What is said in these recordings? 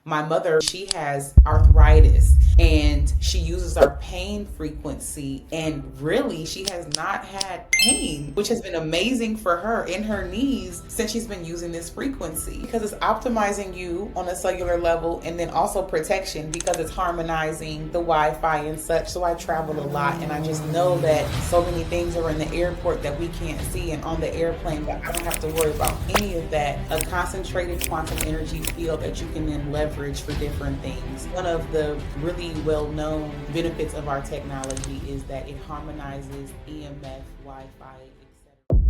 My mother, she has arthritis and she uses our pain frequency, and really she has not had pain, which has been amazing for her in her knees since she's been using this frequency, because it's optimizing you on a cellular level, and then also protection because it's harmonizing the Wi-Fi and such. So I travel a lot, and I just know that so many things are in the airport that we can't see and on the airplane, but I don't have to worry about any of that. A concentrated quantum energy field that you can then leverage for different things. One of the really well-known benefits of our technology is that it harmonizes EMF, Wi-Fi, etc.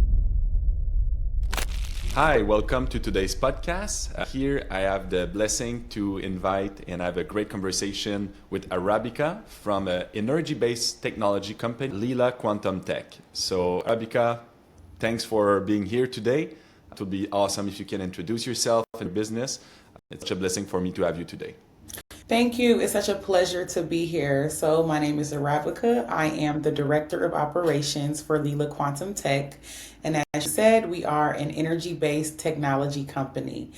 Hi, welcome to today's podcast. Here I have the blessing to invite and have a great conversation with Arabica from an energy-based technology company, Leela Quantum Tech. So Arabica, thanks for being here today. It would be awesome if you can introduce yourself and your business. It's such a blessing for me to have you today. Thank you. It's such a pleasure to be here. So my name is Arabica. I am the Director of Operations for Leela Quantum Tech. And as you said, we are an energy-based technology company.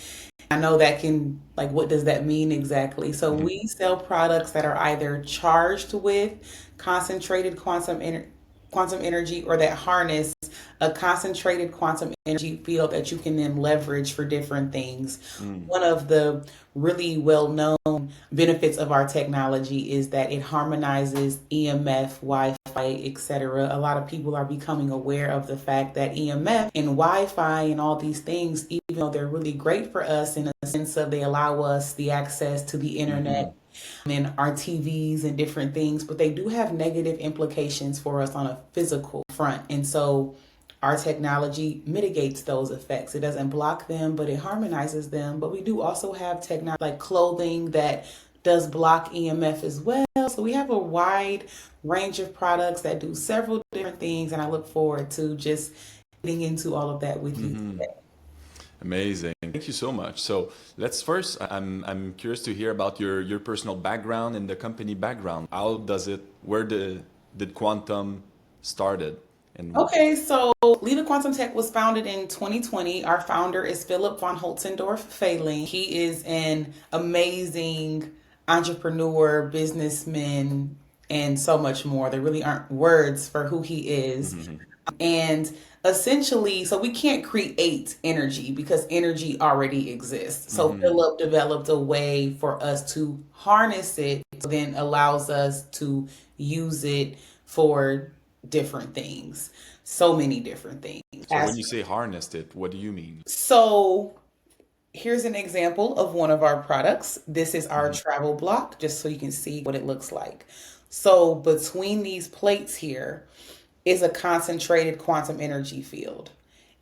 I know that can, like, what does that mean exactly? So we sell products that are either charged with concentrated quantum energy, or that harness a concentrated quantum energy field that you can then leverage for different things. One of the really well-known benefits of our technology is that it harmonizes EMF, Wi-Fi, etc. A lot of people are becoming aware of the fact that EMF and Wi-Fi and all these things, even though they're really great for us in a sense of they allow us the access to the internet and our TVs and different things, but they do have negative implications for us on a physical front. And so our technology mitigates those effects. It doesn't block them, but it harmonizes them. But we do also have technology like clothing that does block EMF as well. So we have a wide range of products that do several different things, and I look forward to just getting into all of that with you today. Amazing. Thank you so much. So let's first, I'm curious to hear about your personal background and the company background. Where did Quantum started? Okay, so Leela Quantum Tech was founded in 2020. Our founder is Philip von Holzendorf-Fehling. He is an amazing entrepreneur, businessman, and so much more. There really aren't words for who he is. And essentially, so we can't create energy because energy already exists. So Philip developed a way for us to harness it, so then allows us to use it for different things. So many different things. So when you say harnessed it, what do you mean? So here's an example of one of our products. This is our travel block, just so you can see what it looks like. So between these plates here is a concentrated quantum energy field,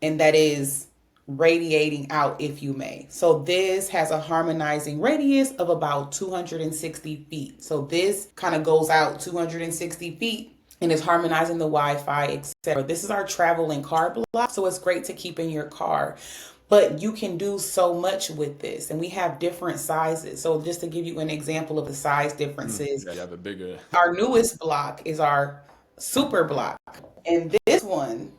and that is radiating out, if you may. So this has a harmonizing radius of about 260 feet. So this kind of goes out 260 feet and is harmonizing the Wi-Fi, etc. This is our travel and car block, so it's great to keep in your car. But you can do so much with this, and we have different sizes. So just to give you an example of the size differences, Yeah, you have a bigger. our newest block is our super block, and this one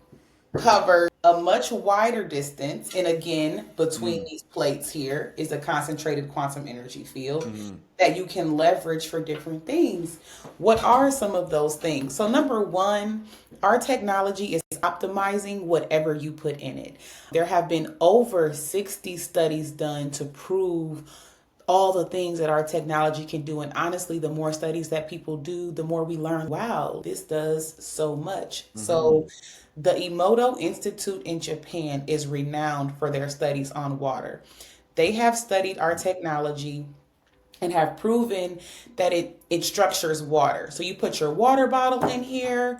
covers a much wider distance. And again, between these plates here is a concentrated quantum energy field that you can leverage for different things. What are some of those things? So number one, our technology is optimizing whatever you put in it. There have been over 60 studies done to prove all the things that our technology can do. And honestly, the more studies that people do, the more we learn, wow, this does so much. So the Emoto Institute in Japan is renowned for their studies on water. They have studied our technology and have proven that it structures water. So you put your water bottle in here,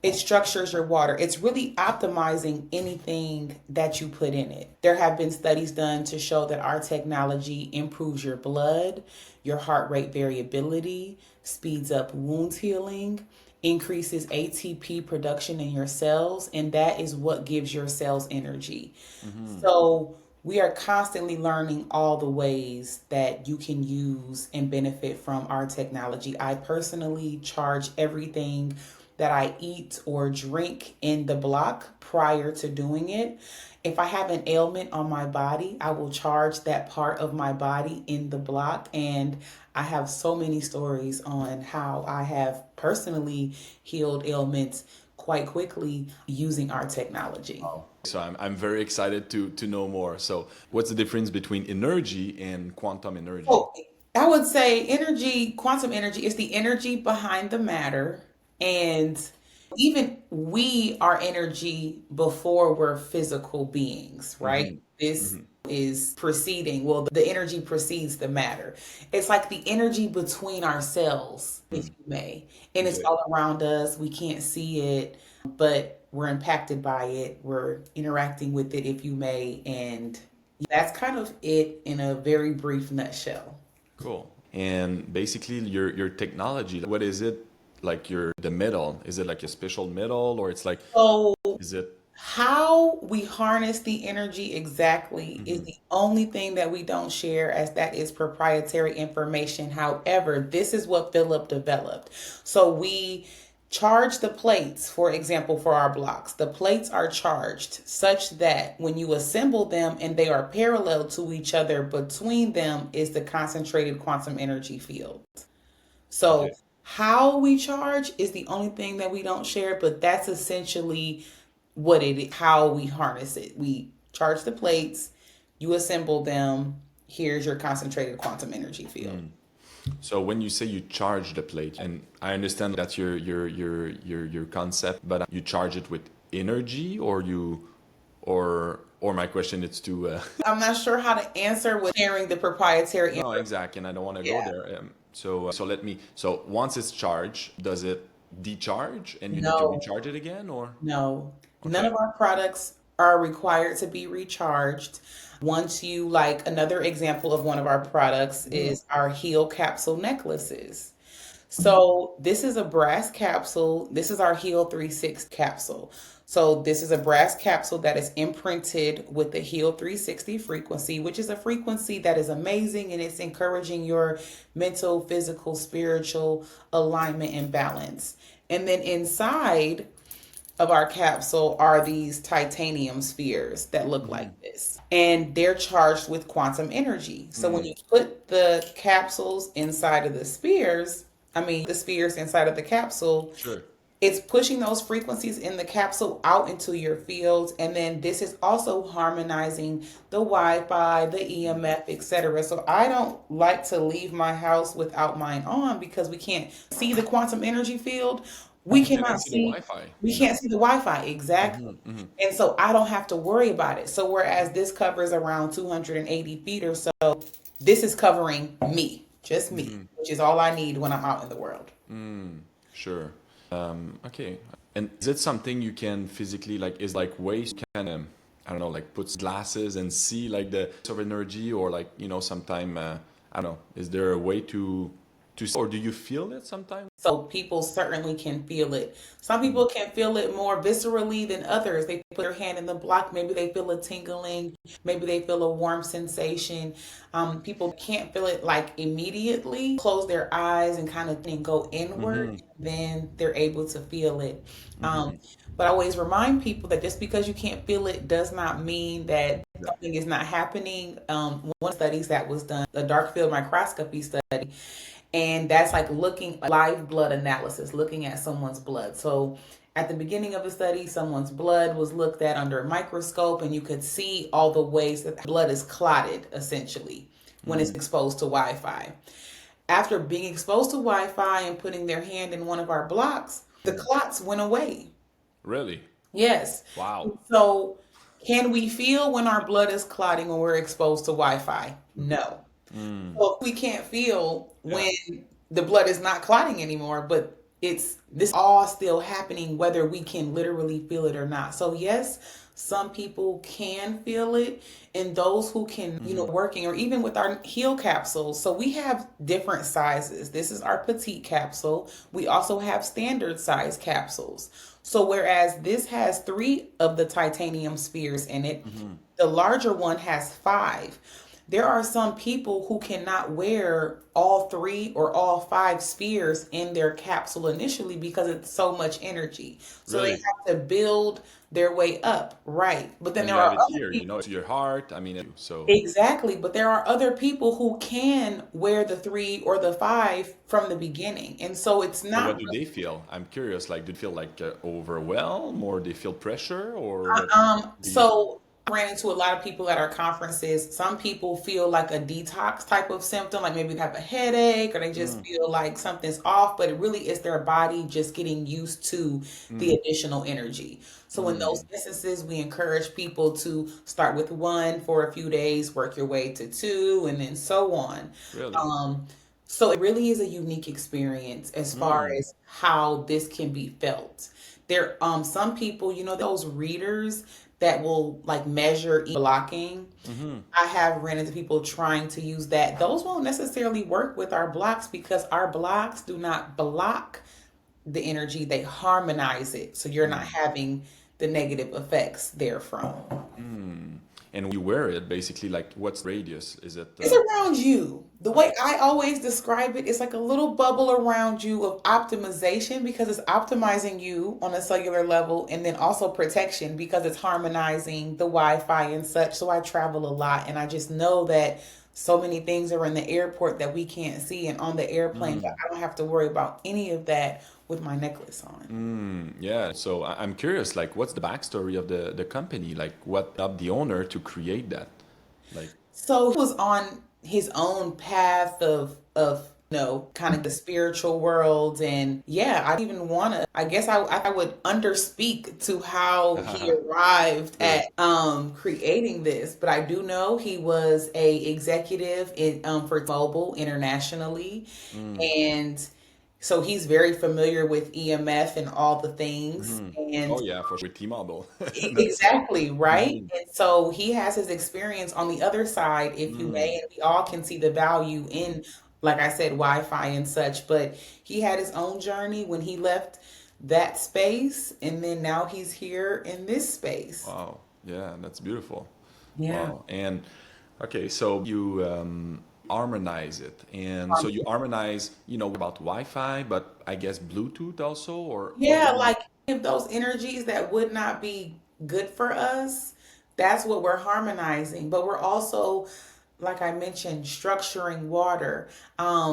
it structures your water. It's really optimizing anything that you put in it. There have been studies done to show that our technology improves your blood, your heart rate variability, speeds up wound healing, increases ATP production in your cells, and that is what gives your cells energy. So we are constantly learning all the ways that you can use and benefit from our technology. I personally charge everything that I eat or drink in the block prior to doing it. If I have an ailment on my body, I will charge that part of my body in the block. And I have so many stories on how I have personally healed ailments quite quickly using our technology. So I'm very excited to know more. So what's the difference between energy and quantum energy? Oh, I would say energy, quantum energy is the energy behind the matter. And even we are energy before we're physical beings, right? This is preceding, well, the energy precedes the matter. It's like the energy between our cells, if you may. And it's Okay. all around us. We can't see it, but we're impacted by it. We're interacting with it, if you may. And that's kind of it in a very brief nutshell. Cool. And basically your technology, what is it like the metal? Is it like a special metal or it's like So, is it how we harness the energy exactly is the only thing that we don't share, as that is proprietary information. However, this is what Philip developed. So we charge the plates, for example, for our blocks. The plates are charged such that when you assemble them and they are parallel to each other, between them is the concentrated quantum energy field. So okay. how we charge is the only thing that we don't share, but that's essentially what it is, how we harness it. We charge the plates, you assemble them, here's your concentrated quantum energy field. So when you say you charge the plate, and I understand that's your concept, but you charge it with energy or you or my question is to I'm not sure how to answer with sharing the proprietary no, information. exactly, and I don't want to go Yeah. there. So let me. So once it's charged, does it decharge and you need to No, recharge it again, or no. None okay? of our products are required to be recharged. Once you, like, another example of one of our products is our heel capsule necklaces. So this is a brass capsule. This is our Heal 360 capsule. So this is a brass capsule that is imprinted with the Heal 360 frequency, which is a frequency that is amazing, and it's encouraging your mental, physical, spiritual alignment and balance. And then inside of our capsule are these titanium spheres that look like this. And they're charged with quantum energy. So when you put the capsules inside of the spheres, I mean, the spheres inside of the capsule, Sure. it's pushing those frequencies in the capsule out into your fields. And then this is also harmonizing the Wi-Fi, the EMF, etc. So I don't like to leave my house without mine on because we can't see the quantum energy field. We You cannot cannot see the see, Wi-Fi. we can't No. see the Wi-Fi exactly. And so I don't have to worry about it. So whereas this covers around 280 feet or so, this is covering me, just me, which is all I need when I'm out in the world. Sure. Okay. And is it something you can physically like? Is like ways you can I don't know, like put glasses and see like the of energy, or like sometime I don't know. Is there a way to see, or do you feel it sometime? So people certainly can feel it. Some people can feel it more viscerally than others. They put their hand in the block, maybe they feel a tingling, maybe they feel a warm sensation. People can't feel it like immediately. Close their eyes and kind of and go inward, then they're able to feel it. But I always remind people that just because you can't feel it does not mean that something is not happening. One studies that was done, a dark field microscopy study, and that's like looking live blood analysis, looking at someone's blood. So at the beginning of the study, someone's blood was looked at under a microscope, and you could see all the ways that blood is clotted essentially when it's exposed to Wi-Fi. After being exposed to Wi-Fi and putting their hand in one of our blocks, the clots went away. Really? Yes. Wow. So can we feel when our blood is clotting when we're exposed to Wi-Fi? No. Well, we can't feel Yeah. when the blood is not clotting anymore, but it's this all still happening whether we can literally feel it or not. So yes, some people can feel it, and those who can, working, or even with our heal capsules. So we have different sizes. This is our petite capsule. We also have standard size capsules. So whereas this has 3 of the titanium spheres in it, the larger one has 5. there are some people who cannot wear all three or all five spheres in their capsule initially because it's so much energy. So they Really? have to build their way up, right? But then And there you have are it other here, people. to your heart. I mean, so. Exactly, but there are other people who can wear the three or the five from the beginning. And so it's So not what do they feel? I'm curious. Like, do they feel like overwhelmed, or they feel pressure, or what? Do you? So I ran into a lot of people at our conferences. Some people feel like a detox type of symptom, like maybe they have a headache or they just Mm, feel like something's off, but it really is their body just getting used to the mm, additional energy. So in those mm. instances, we encourage people to start with one for a few days, work your way to two, and then so on. Really? Um, so it really is a unique experience as far Mm, as how this can be felt. There, some people, those readers that will like measure blocking. mm-hmm. I have ran into people trying to use that. Those won't necessarily work with our blocks because our blocks do not block the energy, they harmonize it. So you're not Mm, having the negative effects therefrom. mm. And when you wear it, basically, like, what's the radius? Is it? It's around you. The way I always describe it is like a little bubble around you of optimization because it's optimizing you on a cellular level and then also protection because it's harmonizing the Wi-Fi and such. So I travel a lot and I just know that so many things are in the airport that we can't see and on the airplane, but Mm, I don't have to worry about any of that with my necklace on. yeah. So I'm curious. Like, what's the backstory of the company? Like, what up the owner to create that? Like, So he was on his own path of kind of the spiritual world, and yeah, I even want to. I guess I would underspeak to how he arrived sure. at creating this, but I do know he was a executive for Mobile internationally, Mm, and so he's very familiar with EMF and all the things, mm-hmm. and Oh yeah, for sure. With T-Mobile. That's. exactly, right? Mhm. And so he has his experience on the other side, if you Mm, may, and we all can see the value in, like I said, Wi-Fi and such. But he had his own journey when he left that space, and then now he's here in this space. wow. Yeah, that's beautiful. Yeah. Wow. And okay, so you harmonize it, and so you harmonize, about Wi-Fi, but I guess Bluetooth also, or what Yeah, do you? like if those energies that would not be good for us, that's what we're harmonizing. But we're also, like I mentioned, structuring water.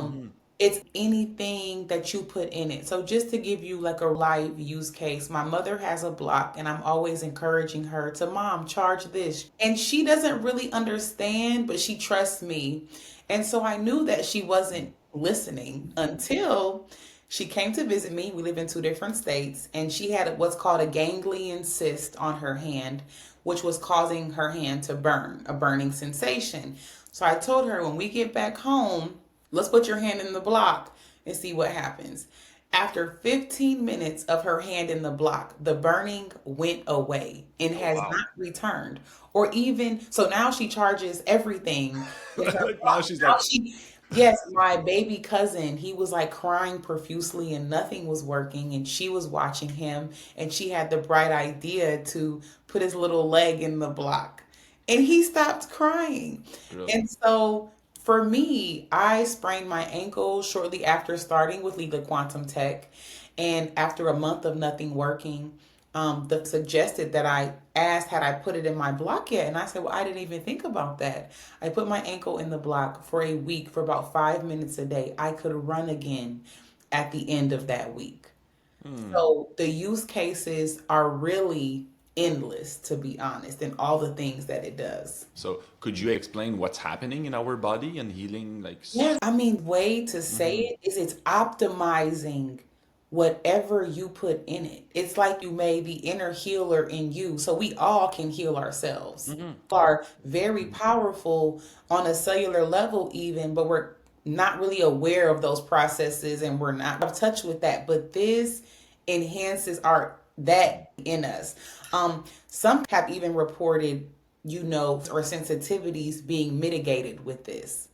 Mm-hmm. It's anything that you put in it. So just to give you like a live use case, my mother has a block and I'm always encouraging her to, Mom, charge this. And she doesn't really understand, but she trusts me. And so I knew that she wasn't listening until she came to visit me. We live in two different states, and she had what's called a ganglion cyst on her hand, which was causing her hand to burn, a burning sensation. So I told her, when we get back home, let's put your hand in the block and see what happens. After 15 minutes of her hand in the block, the burning went away and Oh has wow. not returned. Or even so now she charges everything with her Like now block. she's Now like. she Yes, my baby cousin, he was like crying profusely and nothing was working and she was watching him and she had the bright idea to put his little leg in the block. And he stopped crying. Really? And so for me, I sprained my ankle shortly after starting with Leela Quantum Tech. And after a month of nothing working, the suggested that I asked had I put it in my block yet, and I said, well, I didn't even think about that. I put my ankle in the block for a week for about 5 minutes a day. I could run again at the end of that week. Hmm. So the use cases are really endless, to be honest, and all the things that it does. So could you explain what's happening in our body and healing, like? Yeah, I mean, way to say Mm-hmm. it is it's optimizing whatever you put in it. It's like you made the inner healer in you, so we all can heal ourselves. Mm-hmm. Are very powerful on a cellular level, even, but we're not really aware of those processes and we're not in touch with that. But this enhances our that in us. Some have even reported, or sensitivities being mitigated with this.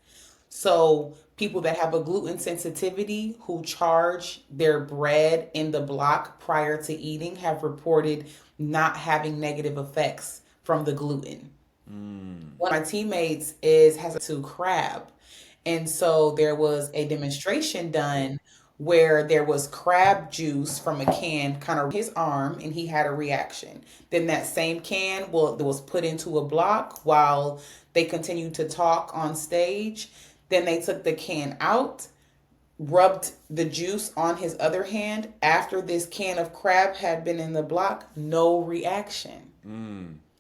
So people that have a gluten sensitivity who charge their bread in the block prior to eating have reported not having negative effects from the gluten. One of my teammates is has a to crab. And so there was a demonstration done where there was crab juice from a can kind of his arm and he had a reaction. Then that same can was put into a block while they continued to talk on stage. Then they took the can out, rubbed the juice on his other hand. After this can of crab had been in the block, no reaction.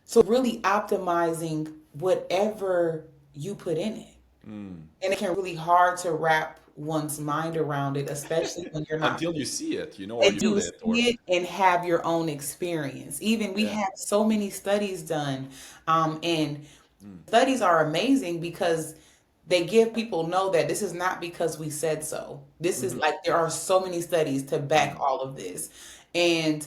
So really optimizing whatever you put in it. And it can really hard to wrap one's mind around it, especially when you're not Until you see it, or and you feel you it, or see it and have your own experience. Even we yeah. have so many studies done, and studies are amazing because they give people know that this is not because we said so. This is like there are so many studies to back all of this, and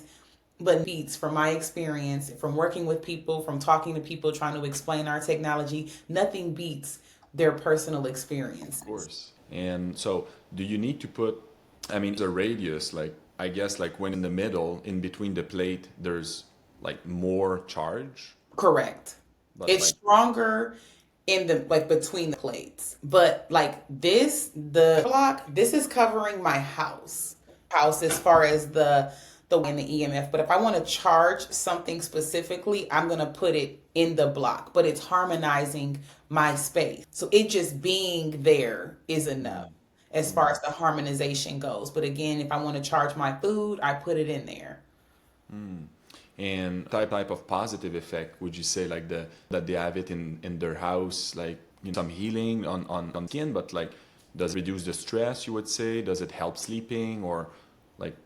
but beats from my experience, from working with people, from talking to people, trying to explain our technology, nothing beats their personal Of experiences. course. And so, do you need to put, I mean, the radius, like, I guess, like when in the middle, in between the plate, there's like more charge, Correct. but It's like, stronger in the like between the plates. But like this, the block, this is covering my house as far as the and the EMF. But if I want to charge something specifically, I'm gonna put it in the block. But it's harmonizing my space. So it just being there is enough as far as the harmonization goes. But again, if I want to charge my food, I put it in there. and type of positive effect, would you say like the that they have it in their house, like some healing on skin, but like does it reduce the stress, you would say? Does it help sleeping, or like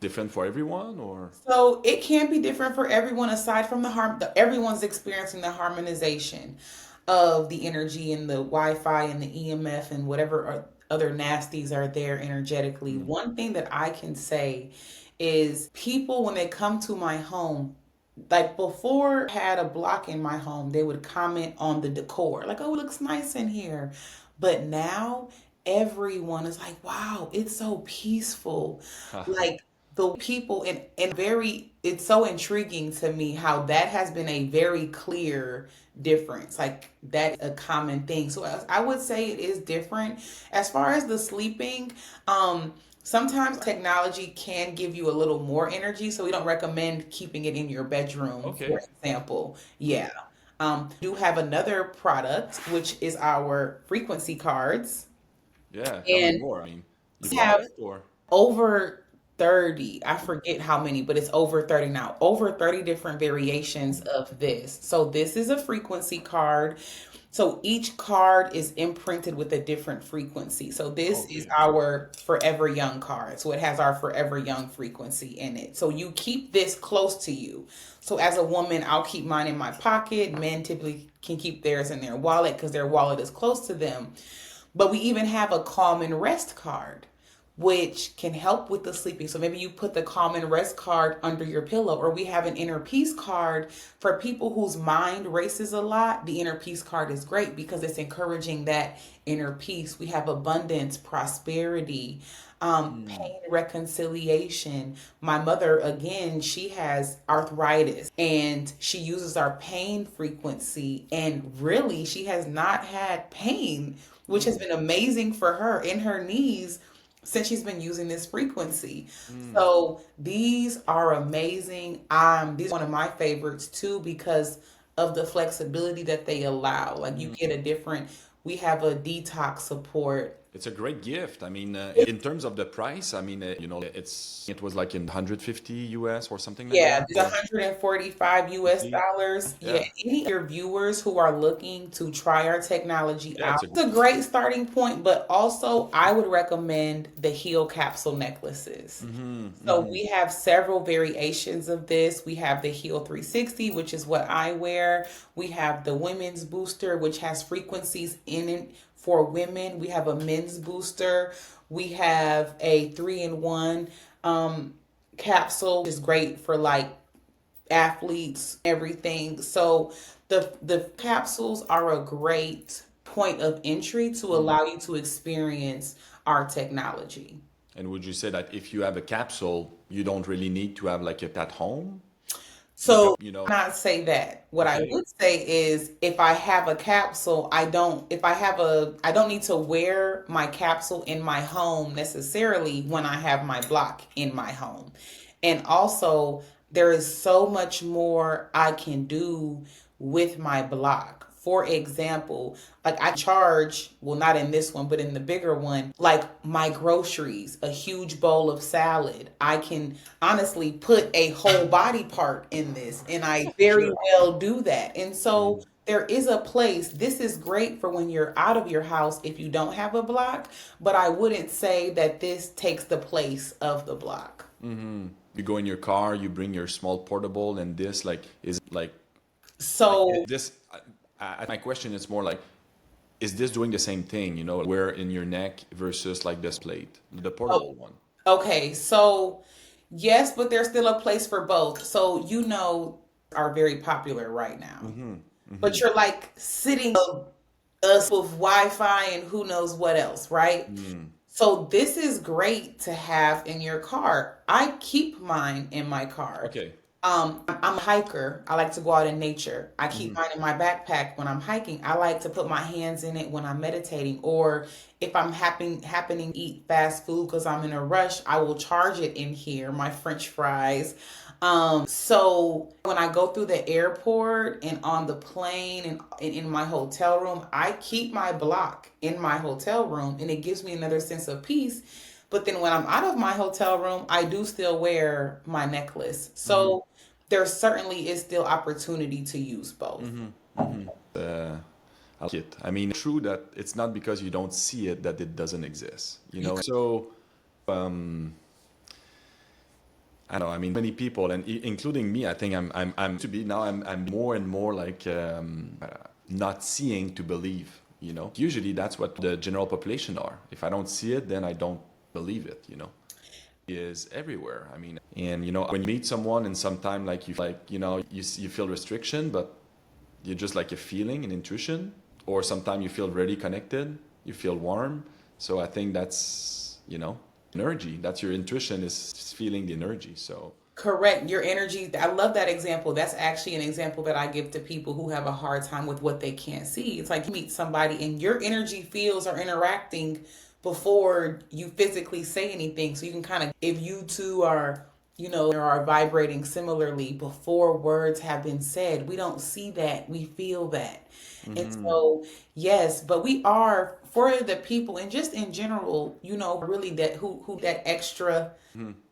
different for everyone, or So it can be different for everyone aside from everyone's experiencing the harmonization of the energy and the Wi-Fi and the EMF and whatever other nasties are there energetically. One thing that I can say is people when they come to my home, like before I had a block in my home, they would comment on the decor, like, oh, it looks nice in here. But now everyone is like, wow, it's so peaceful. Like the people and very it's so intriguing to me how that has been a very clear difference, like that a common thing. So I would say it is different as far as the sleeping. Sometimes technology can give you a little more energy, so we don't recommend keeping it in your bedroom, for okay, example. Yeah. Do have another product, which is our frequency cards. yeah, tell me And more. I mean, you we bought have it, or over 30, I forget how many, but it's over 30 now, over 30 different variations of this. So this is a frequency card. So each card is imprinted with a different frequency. So this is okay, our Forever Young card. So it has our Forever Young frequency in it. So you keep this close to you. So as a woman, I'll keep mine in my pocket. Men typically can keep theirs in their wallet because their wallet is close to them. But we even have a calm and rest card, which can help with the sleeping. So maybe you put the calm and rest card under your pillow, or we have an inner peace card for people whose mind races a lot. The inner peace card is great because it's encouraging that inner peace. We have abundance, prosperity, pain reconciliation. My mother, again, she has arthritis and she uses our pain frequency, and really, she has not had pain, which has been amazing for her in her knees since she's been using this frequency. So these are amazing. These are one of my favorites too because of the flexibility that they allow. Like you get a different, we have a detox support. it's a great gift. I mean, in terms of the price, I mean, it was like in 150 US or something like Yeah, that, it's or 145 US 50. dollars. Yeah, Yeah, any of your viewers who are looking to try our technology yeah, out, it's a great starting point, but also I would recommend the heel capsule necklaces. So we have several variations of this. We have the heel 360, which is what I wear. We have the women's booster, which has frequencies in it for women. We have a men's booster. We have a 3-in-1 capsule, which is great for like athletes, everything. So the capsules are a great point of entry to allow you to experience our technology. and would you say that if you have a capsule, you don't really need to have like it at home? So you know. not say that. What I Okay. would say is if I have a capsule, I don't need to wear my capsule in my home necessarily when I have my block in my home. And also there is so much more I can do with my block. For example, like I charge, well, not in this one, but in the bigger one, like my groceries, a huge bowl of salad. I can honestly put a whole body part in this, and I very Sure. well do that. And so Mhm. there is a place. This is great for when you're out of your house if you don't have a block, but I wouldn't say that this takes the place of the block. You go in your car, you bring your small portable, and this like is like So this. My question is more like, is this doing the same thing? Where in your neck versus like this plate, the portable one. okay, so yes, but there's still a place for both. So are very popular right now. But you're like sitting us with Wi-Fi and who knows what else, right? So this is great to have in your car. I keep mine in my car. Okay. I'm a hiker. I like to go out in nature. I keep mine in my backpack when I'm hiking. I like to put my hands in it when I'm meditating, or if I'm happening to eat fast food because I'm in a rush, I will charge it in here. My French fries. So when I go through the airport and on the plane and in my hotel room, I keep my block in my hotel room, and it gives me another sense of peace. But then when I'm out of my hotel room, I do still wear my necklace. So there certainly is still opportunity to use both. I like it. I mean, true that it's not because you don't see it that it doesn't exist. So um, I don't know. I mean, many people, and including me, I think I'm to be now. I'm more and more like not seeing to believe. Usually that's what the general population are. If I don't see it, then I don't believe it. Is everywhere. I mean, and when you meet someone and sometime you feel restriction, but you're just like a feeling, an intuition, or sometimes you feel really connected, you feel warm. So I think that's energy. That's your intuition is feeling the energy. So Correct. Your energy. I love that example. That's actually an example that I give to people who have a hard time with what they can't see. It's like you meet somebody and your energy fields are interacting before you physically say anything. So you can kind of, if you two are, are vibrating similarly before words have been said, we don't see that. We feel that. And so, yes, but we are for the people and just in general, really that who that extra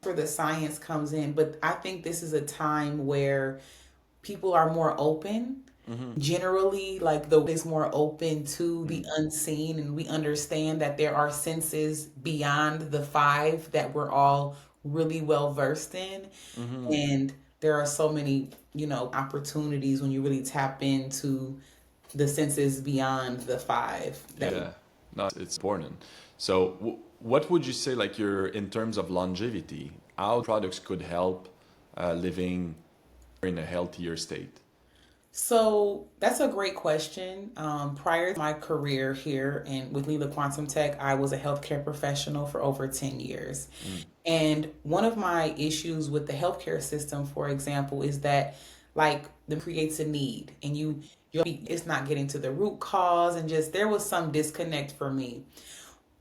for the science comes in. But I think this is a time where people are more open. Generally, like the is more open to the unseen, and we understand that there are senses beyond the five that we're all really well versed in. And there are so many, opportunities when you really tap into the senses beyond the five that we. yeah, no, it's important. So what would you say like your in terms of longevity, how products could help living in a healthier state? So that's a great question. Prior to my career here and with Leela Quantum Tech, I was a healthcare professional for over 10 years. And one of my issues with the healthcare system, for example, is that like the creates a need and it's not getting to the root cause, and just there was some disconnect for me.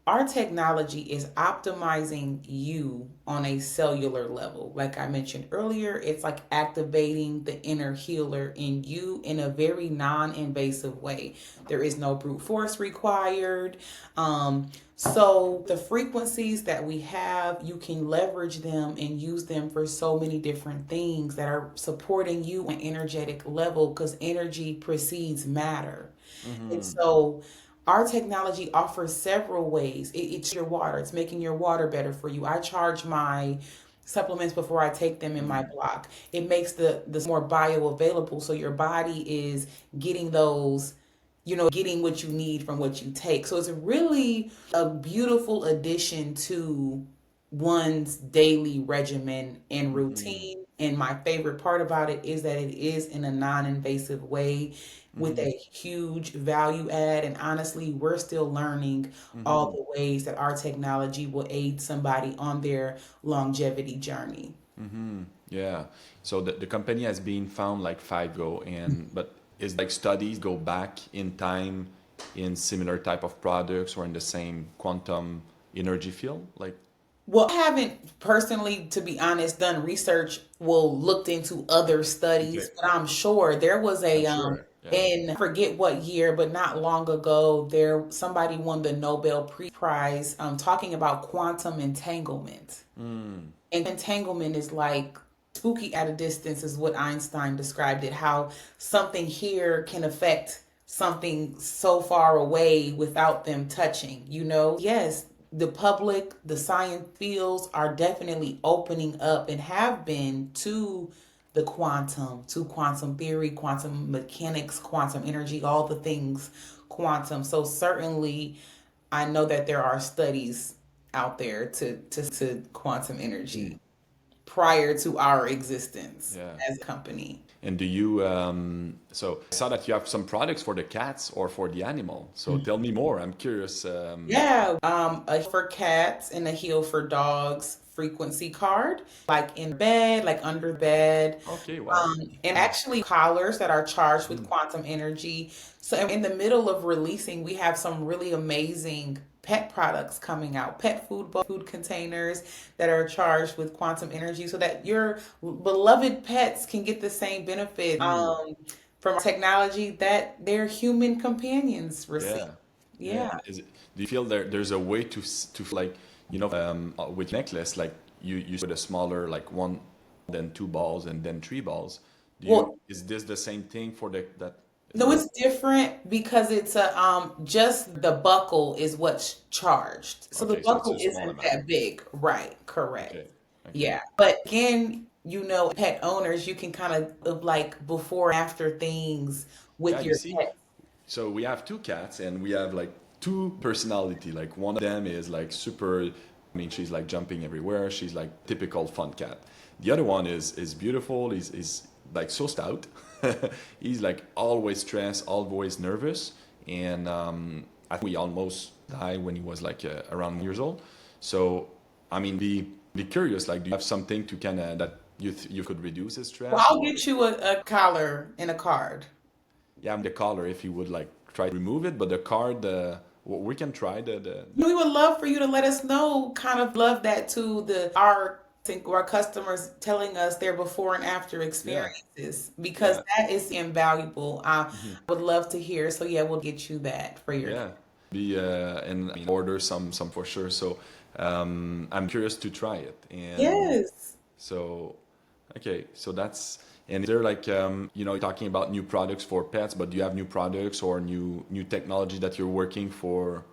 Our technology is optimizing you on a cellular level. Like I mentioned earlier, it's like activating the inner healer in you in a very non invasive way. There is no brute force required. So, the frequencies that we have, you can leverage them and use them for so many different things that are supporting you on an energetic level because energy precedes matter. And so our technology offers several ways. It's your water. It's making your water better for you. I charge my supplements before I take them in my block. It makes the more bioavailable, so your body is getting those, getting what you need from what you take. So it's really a beautiful addition to one's daily regimen and routine. And my favorite part about it is that it is in a non invasive way with a huge value add. And honestly, we're still learning all the ways that our technology will aid somebody on their longevity journey. Yeah. So the company has been found like 5 ago, and but is like studies go back in time in similar type of products or in the same quantum energy field? Like, Well, I haven't personally, to be honest, done research, well, looked into other okay, studies, but I'm sure there was I'm a sure. Yeah. in I forget what year, but not long ago, there somebody won the Nobel Prize talking about quantum entanglement. Mm, And entanglement is like spooky at a distance, is what Einstein described it, how something here can affect something so far away without them touching, you know? Yes, the public, the science fields are definitely opening up and have been to the quantum, to quantum theory, quantum mechanics, quantum energy, all the things quantum. So certainly I know that there are studies out there to quantum mm, energy prior to our existence yeah. as a company. And do you, so I saw that you have some products for the cats or for the animal. So tell me more. I'm curious. Yeah, a for cats and a heel for dogs frequency card, like in bed, like under bed. Okay, wow. And actually collars that are charged with Mm, quantum energy. So in the middle of releasing, we have some really amazing pet products coming out, pet food containers that are charged with quantum energy so that your beloved pets can get the same benefit mm, from technology that their human companions receive. yeah. Yeah. Yeah. And do you feel there's a way to like, with necklace, like you put a smaller, like one, then two balls and then three balls. Well, Is this the same thing for that? no, it's different because it's a just the buckle is what's charged. So the Okay, so it's buckle a small isn't amount. that big. Right, correct. Okay. Okay. Yeah. But again, you know, pet owners, you can kind of like before and after things Yeah, with you your see, pet. so we have two cats and we have like two personality. Like one of them is like super, I mean, she's like jumping everywhere. She's like typical fun cat. The other one is beautiful. He's like so stout. He's like always stressed, always nervous. And I think we almost died when he was like around years old. So, I mean, be curious. Like, do you have something to kind of that you could reduce his Well, stress I'll or? get you a collar and a card. Yeah, the collar if you would like try to remove it, but the card, we can try the We would love for you to let us know, kind of love that too, the our customers telling us their before and after yeah, experiences because yeah, that is invaluable. I mhm, would love to hear. So yeah, we'll get you that for your yeah. Be and I mean, order some for sure. So I'm curious to try it, and yes. so okay, so that's and is there like talking about new products for pets, but do you have new products or new technology that you're working for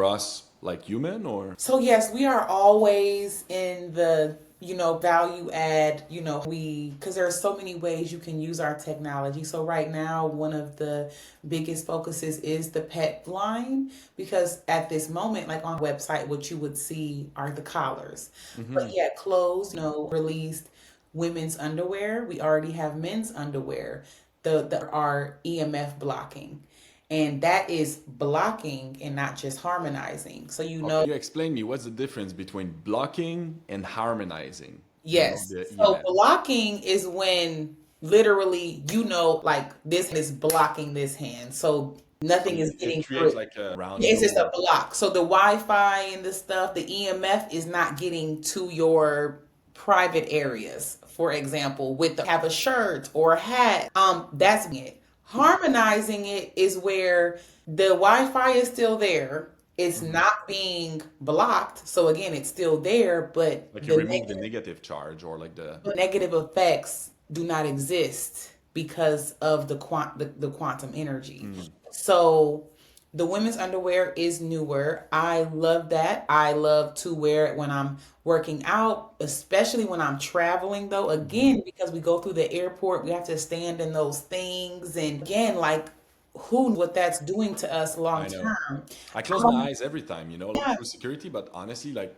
us like human or? So yes, we are always in the, you know, value add, you know, we because there are so many ways you can use our technology. So right now, one of the biggest focuses is the pet line because at this moment, like on the website, what you would see are the collars. But Hmm. yeah, clothes, you know, released women's underwear. We already have men's underwear. The are EMF blocking. And that is blocking and not just harmonizing. So you Okay, know, you explain me what's the difference between blocking and harmonizing, yes. the So EMF. blocking is when literally, you know, like this is blocking this hand. So So nothing is it getting through creates it. like around It's you just a or block. So the Wi-Fi and the stuff, the EMF is not getting to your private areas. For example, with the have a shirt or a hat, that's it. Harmonizing it is where the Wi-Fi is still there. It's mhm. not being blocked. So again, it's still there, but Like you the remove the negative charge or like the negative effects do not exist because of the quantum energy. mm, So the women's underwear is newer. I love that. I love to wear it when I'm working out, especially when I'm traveling though. mhm. Again, because we go through the airport, we have to stand in those things and again like who knows what that's doing to us long I know. term. I close my eyes every time, like Yeah, through security, but honestly, like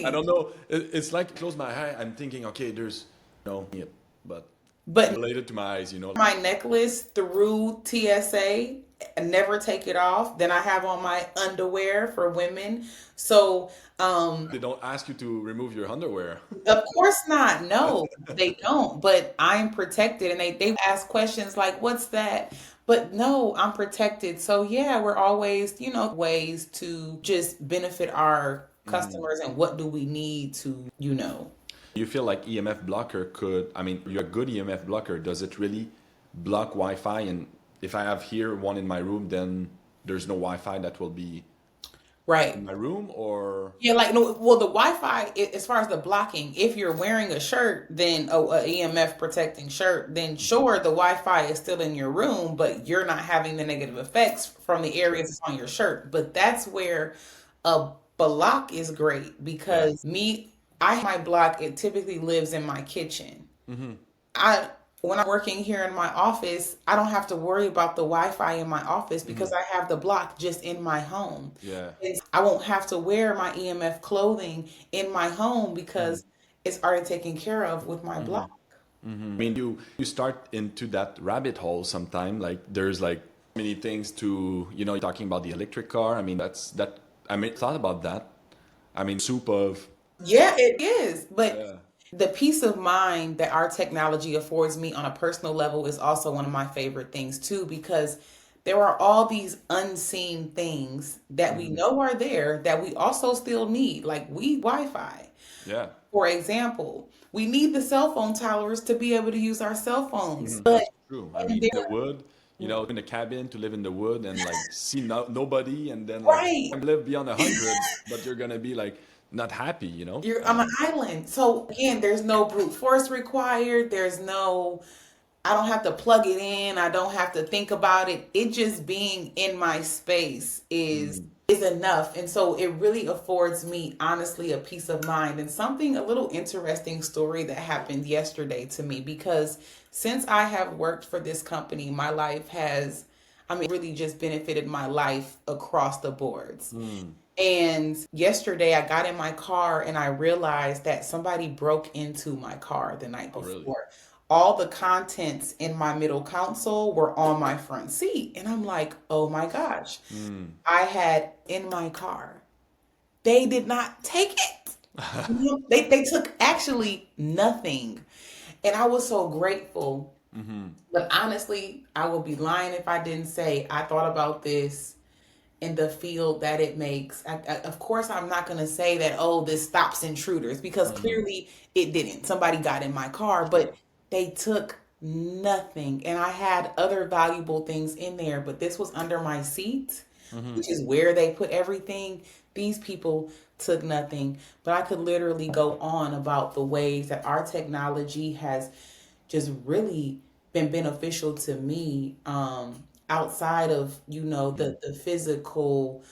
I exactly. don't know. It's like close my eye. I'm thinking, okay, there's yeah, but But related to my eyes, my necklace through TSA. never take it off. Then I have on my underwear for women. So, They don't ask you to remove your underwear. of course not. No, they don't. But I'm protected, and they ask questions like, "What's that?" But no, I'm protected. So yeah, we're always, ways to just benefit our customers, and what do we need to. You feel like EMF blocker could, I mean, you're a good EMF blocker. Does it really block Wi-Fi? And if I have here one in my room, then there's no Wi-Fi that will be Right. in my room or Yeah, like no, well, the Wi-Fi, as far as the blocking, if you're wearing a shirt, then a EMF protecting shirt, then sure, the Wi-Fi is still in your room, but you're not having the negative effects from the areas that's on your shirt. But that's where a block is great yeah. because my block, it typically lives in my kitchen. I When I'm working here in my office, I don't have to worry about the Wi-Fi in my office because I have the block just in my home. Yeah. And I won't have to wear my EMF clothing in my home because it's already taken care of with my block. I mean, you start into that rabbit hole sometime. Like there's like many things to, talking about the electric car. I mean, I mean, thought about that. I mean, soup of, Yeah, it is. But yeah. the peace of mind that our technology affords me on a personal level is also one of my favorite things too, because there are all these unseen things that we know are there that we also still need, like Wi-Fi. Yeah. For example, we need the cell phone towers to be able to use our cell phones. But That's true. I and mean, the wood, in the cabin to live in the wood and like see nobody and then like right. live beyond 100, but you're gonna be like not happy. You're on an island. So again, there's no brute force required. I don't have to plug it in. I don't have to think about it. It just being in my space is enough. And so it really affords me honestly a peace of mind. And a little interesting story that happened yesterday to me, because since I have worked for this company, my life has, I mean, really just benefited my life across the boards. And yesterday I got in my car and I realized that somebody broke into my car the night Oh, really? before. All the contents in my middle console were on my front seat. And I'm like, oh my gosh, I had in my car. They did not take it. They took actually nothing. And I was so grateful. But honestly, I would be lying if I didn't say I thought about this in the field that it makes. Of course, I'm not going to say that, oh, this stops intruders, because clearly it didn't. Somebody got in my car, but they took nothing. And I had other valuable things in there, but this was under my seat, which is where they put everything. These people took nothing. But I could literally go on about the ways that our technology has just really been beneficial to me, outside of the physical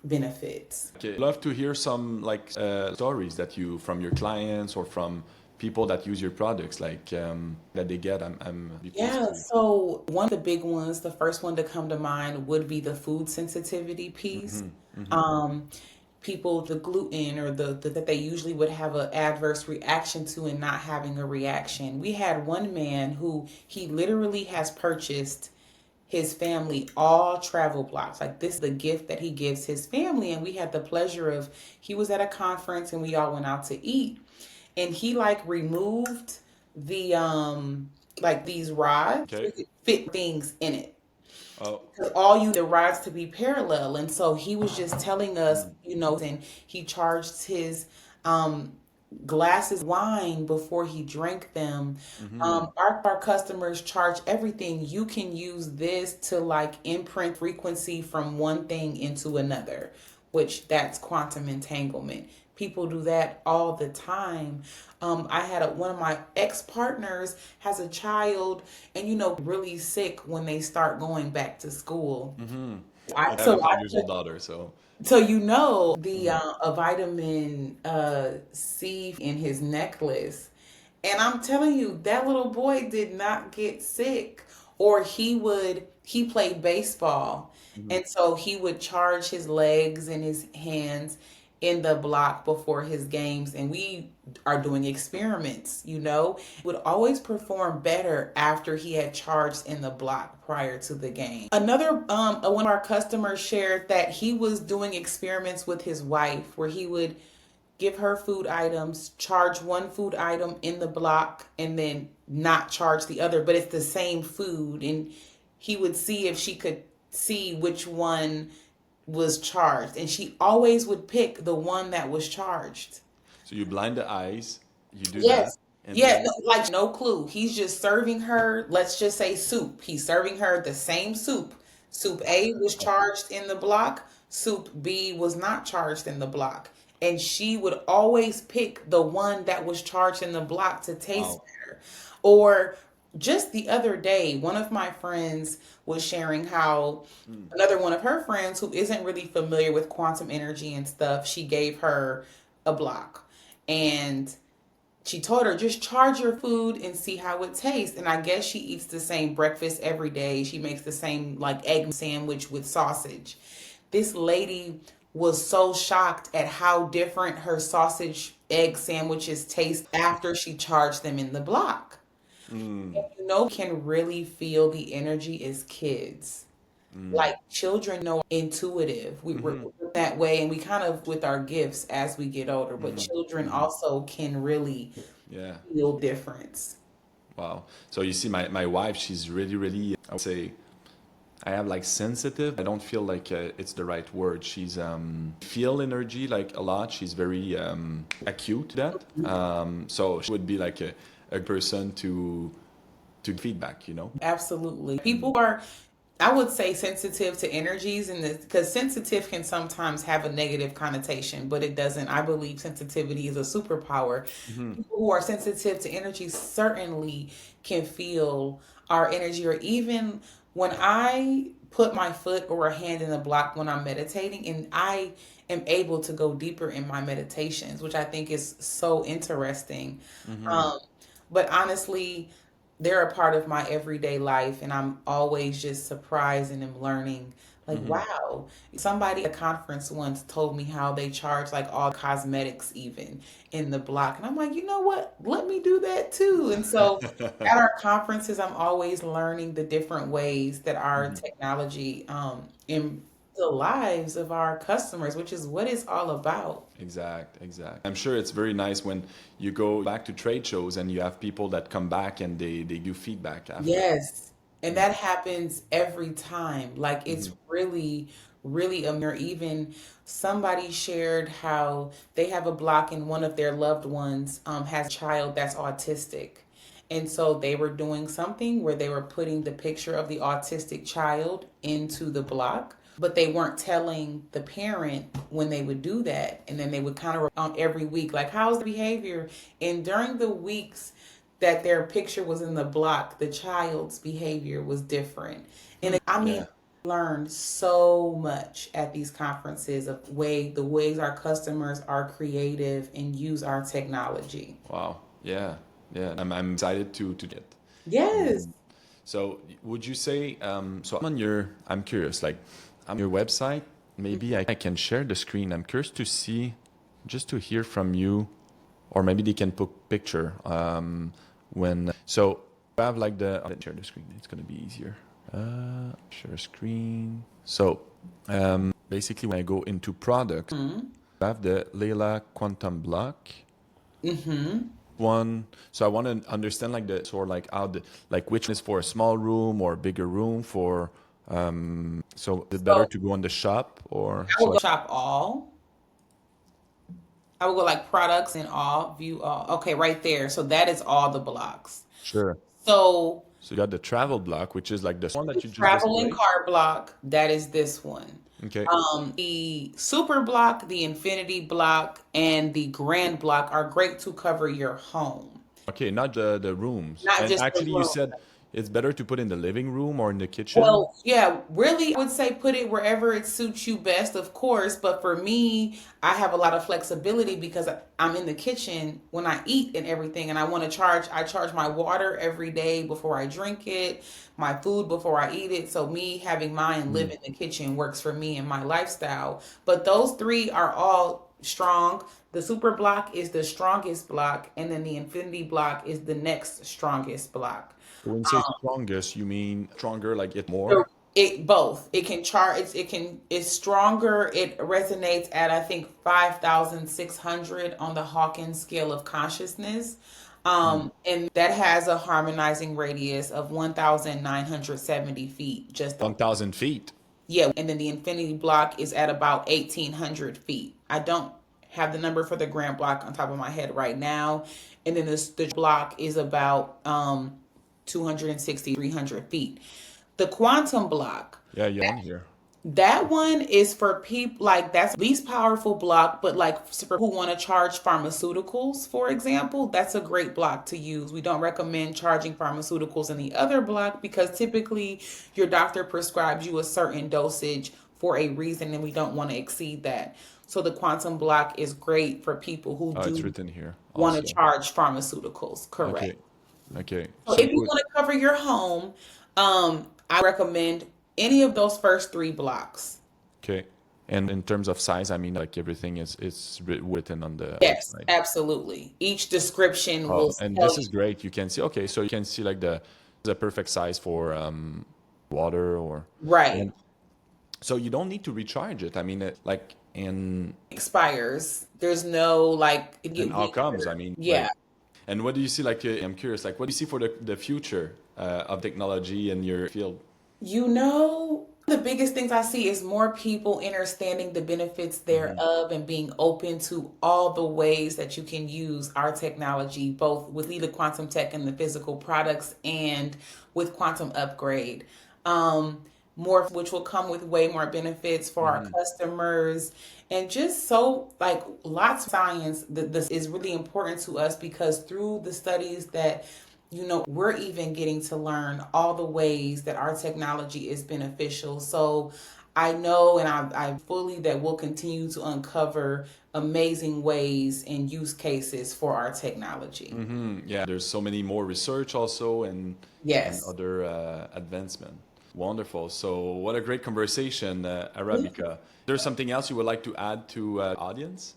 benefits. Okay. Love to hear some like stories that you from your clients or from people that use your products, like that they get. I'm be curious Yeah, to. so one of the big ones, the first one to come to mind would be the food sensitivity piece. Um, People, the gluten or the that they usually would have an adverse reaction to and not having a reaction. We had one man who he literally has purchased his family all travel blocks. Like, this is the gift that he gives his family. And we had the pleasure of, he was at a conference and we all went out to eat. And he like removed the like these rods, so Okay. he could fit things in it. Oh. Because all you the rods to be parallel. And so he was just telling us, and he charged his glasses of wine before he drank them. Our customers charge everything. You can use this to like imprint frequency from one thing into another, which that's quantum entanglement. People do that all the time. I had one of my ex-partners has a child, and really sick when they start going back to school. I I have a so I 5 years old daughter, so so the a vitamin C in his necklace, and I'm telling you, that little boy did not get sick. Or he played baseball, and so he would charge his legs and his hands, in the block before his games, and we are doing experiments, would always perform better after he had charged in the block prior to the game. Another one of our customers shared that he was doing experiments with his wife where he would give her food items, charge one food item in the block, and then not charge the other, but it's the same food. And he would see if she could see which one was charged. And she always would pick the one that was charged. So you blind the eyes, you do that. Yes. And Yeah, then, like no clue. He's just serving her, let's just say soup. He's serving her the same soup. Soup A was charged in the block, soup B was not charged in the block. And she would always pick the one that was charged in the block to taste wow. better. Or just the other day, one of my friends was sharing how another one of her friends who isn't really familiar with quantum energy and stuff, she gave her a block. And she told her, just charge your food and see how it tastes. And I guess she eats the same breakfast every day. She makes the same like egg sandwich with sausage. This lady was so shocked at how different her sausage egg sandwiches taste after she charged them in the block. And can really feel the energy as kids. Like children know intuitive. We're that way, and we kind of with our gifts as we get older, but children also can really Yeah. feel difference. Wow. So you see, my wife, she's really, really, I would say, I have like sensitive. I don't feel like it's the right word. She's feel energy like a lot. She's very acute to that. So she would be like a person to feedback, you know? Absolutely. People are, I would say, sensitive to energies, and because sensitive can sometimes have a negative connotation, but it doesn't. I believe sensitivity is a superpower. People who are sensitive to energy certainly can feel our energy, or even when I put my foot or a hand in the block when I'm meditating, and I am able to go deeper in my meditations, which I think is so interesting. But honestly, they're a part of my everyday life, and I'm always just surprised and am learning. Like, wow, somebody at a conference once told me how they charge like all cosmetics even in the block. And I'm like, you know what? Let me do that too. And so at our conferences, I'm always learning the different ways that our technology in the lives of our customers, which is what it's all about. Exact. I'm sure it's very nice when you go back to trade shows and you have people that come back and they give feedback after. Yes. And that happens every time. Like it's really, really a mirror. Even somebody shared how they have a block and one of their loved ones has a child that's autistic. And so they were doing something where they were putting the picture of the autistic child into the block, but they weren't telling the parent when they would do that. And then they would kind of on every week, like, how's the behavior? And during the weeks that their picture was in the block, the child's behavior was different. And I mean, Yeah. learned so much at these conferences of the ways our customers are creative and use our technology. Wow. Yeah. I'm excited to get. Yes. So would you say, so I'm curious, like on your website, maybe I can share the screen. I'm curious to see, just to hear from you, or maybe they can put picture so I have like let's share the screen. It's going to be easier. Share screen. So basically when I go into product, I have the Leela Quantum block. One, so I want to understand like the sort of like how which one is for a small room or bigger room for so is it better to go on the shop or I will go shop all. I will go like products and all, view all. Okay, right there. So that is all the blocks. Sure. So So you got the travel block, which is like the one that you just travel and displayed. car block, that is this one. Okay. The super block, the infinity block, and the grand block are great to cover your home. Okay, not the rooms. Not And just the actually, you room. said it's better to put in the living room or in the kitchen. Well, yeah, really, I would say put it wherever it suits you best, of course. But for me, I have a lot of flexibility because I'm in the kitchen when I eat and everything. And I charge my water every day before I drink it, my food before I eat it. So me having mine live in the kitchen works for me and my lifestyle. But those three are all strong. The super block is the strongest block, and then the infinity block is the next strongest block. When you say strongest, you mean stronger, like it So more? it both. It can charge. It's stronger. It resonates at I think 5,600 on the Hawkins scale of consciousness. And that has a harmonizing radius of 1,970 feet. Just 1,000 feet. yeah, and then the infinity block is at about 1,800 feet. I don't have the number for the grand block on top of my head right now. And then the block is about 260, 300 feet. The quantum block, Yeah, you're on here. that one is for people like that's least powerful block, but like for who want to charge pharmaceuticals, for example, that's a great block to use. We don't recommend charging pharmaceuticals in the other block because typically your doctor prescribes you a certain dosage for a reason and we don't want to exceed that. So the quantum block is great for people who Oh, it's do written here want to also. charge pharmaceuticals, correct? Okay. Okay. So So if you want to cover your home, I recommend any of those first three blocks. okay. And in terms of size, I mean, like everything is written on the Yes, outside. absolutely. Each description will Oh, and tell this you. is great. You can see, okay, so you can see like the perfect size for water or, Right. and so you don't need to recharge it. I mean, like Expires. There's no like in outcomes, I mean, yeah. like, and what do you see? Like, I'm curious, like, what do you see for the future of technology in your field? The biggest things I see is more people understanding the benefits thereof and being open to all the ways that you can use our technology, both with Leela Quantum Tech and the physical products and with Quantum Upgrade. More which will come with way more benefits for our customers and just so like lots of science that this is really important to us because through the studies that we're even getting to learn all the ways that our technology is beneficial. So I know and I fully that we'll continue to uncover amazing ways and use cases for our technology. Yeah, there's so many more research also and Yes. other advancement. Wonderful. So what a great conversation, Arabica. There's something else you would like to add to audience?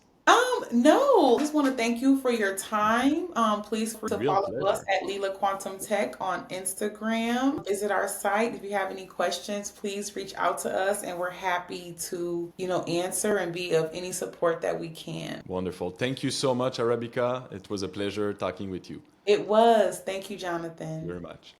No, I just want to thank you for your time. Please to Real follow us pleasure. at Leela Quantum Tech on Instagram. Visit our site. If you have any questions, please reach out to us and we're happy to, answer and be of any support that we can. Wonderful. Thank you so much, Arabica. It was a pleasure talking with you. It was. Thank you, Very Jonathan. much.